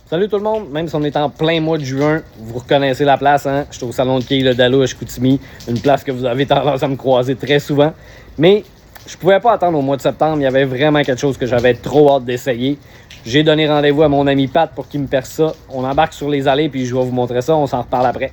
Salut tout le monde, même si on est en plein mois de juin, vous reconnaissez la place, hein? Je suis au salon de quilles Le Dallo à Chicoutimi, une place que vous avez tendance à me croiser très souvent. Mais je pouvais pas attendre au mois de septembre, il y avait vraiment quelque chose que j'avais trop hâte d'essayer. J'ai donné rendez-vous à mon ami Pat pour qu'il me perce ça. On embarque sur les allées puis je vais vous montrer ça, on s'en reparle après.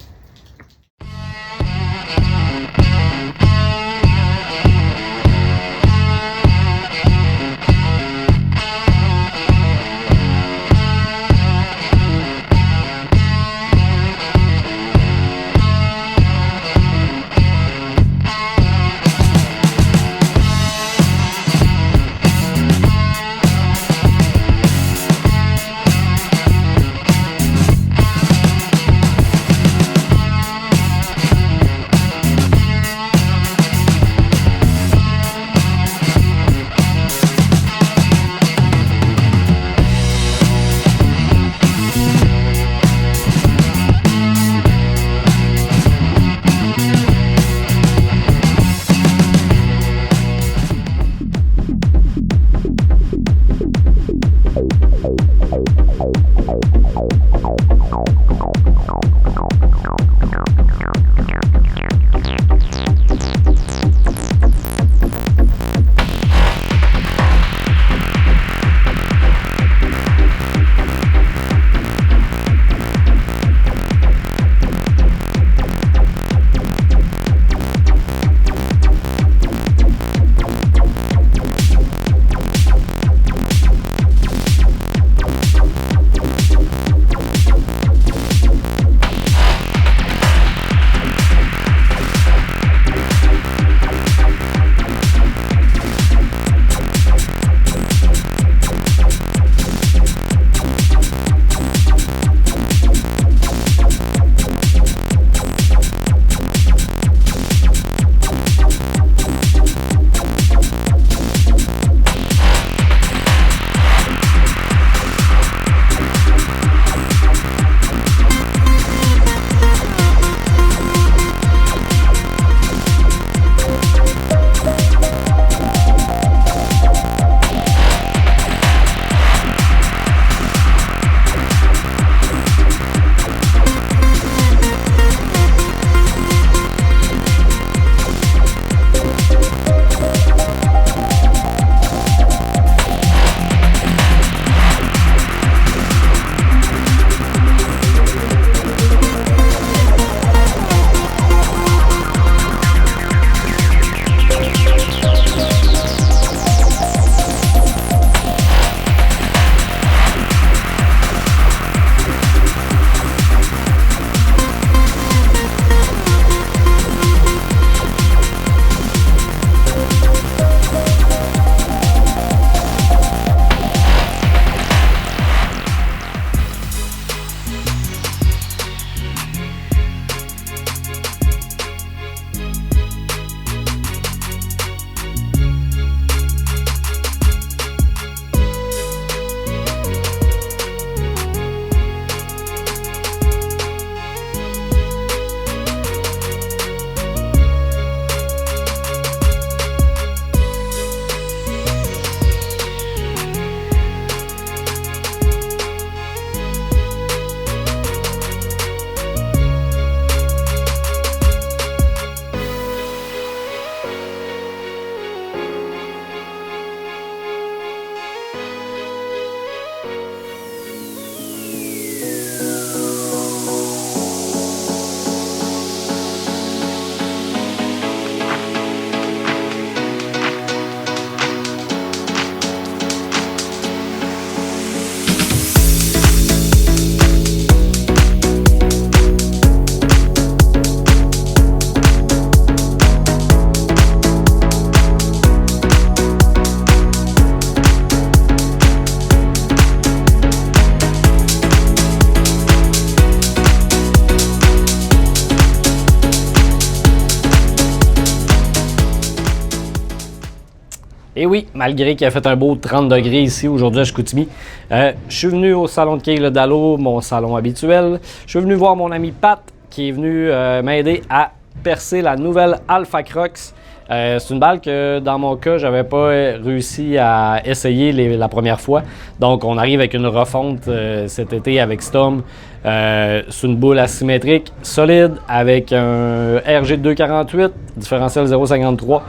Et oui, malgré qu'il a fait un beau 30 degrés ici aujourd'hui à Chicoutimi, je suis venu au salon de quilles Le Dallo, mon salon habituel. Je suis venu voir mon ami Pat qui est venu m'aider à percer la nouvelle Alpha Crux. C'est une balle que, dans mon cas, j'avais pas réussi à essayer la première fois. Donc, on arrive avec une refonte cet été avec Storm. C'est une boule asymétrique, solide, avec un RG de 2,48, différentiel 0,53.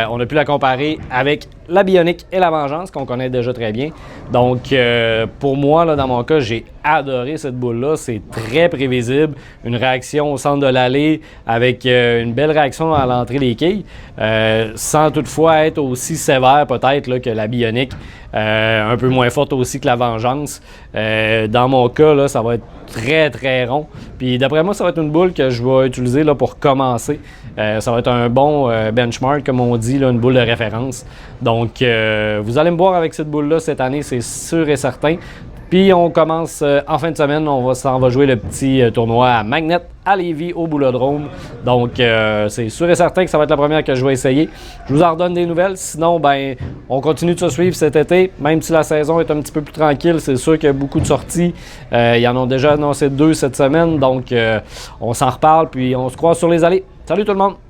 On a pu la comparer avec la Bionic et la Vengeance, qu'on connaît déjà très bien. Donc, pour moi, là, dans mon cas, j'ai adoré cette boule-là. C'est très prévisible. Une réaction au centre de l'allée avec une belle réaction à l'entrée des quilles, sans toutefois être aussi sévère peut-être là, que la Bionic. Un peu moins forte aussi que la Vengeance. Dans mon cas, là, ça va être très très rond. Puis d'après moi, ça va être une boule que je vais utiliser là, pour commencer. Ça va être un bon benchmark, comme on dit, là, une boule de référence. Donc, vous allez me voir avec cette boule-là cette année, c'est sûr et certain. Puis on commence en fin de semaine, on va jouer le petit tournoi à Magnet à Lévis au Boulodrome. Donc c'est sûr et certain que ça va être la première que je vais essayer. Je vous en redonne des nouvelles. Sinon, ben on continue de se suivre cet été. Même si la saison est un petit peu plus tranquille, c'est sûr qu'il y a beaucoup de sorties. Ils en ont déjà annoncé 2 cette semaine. Donc on s'en reparle puis on se croise sur les allées. Salut tout le monde!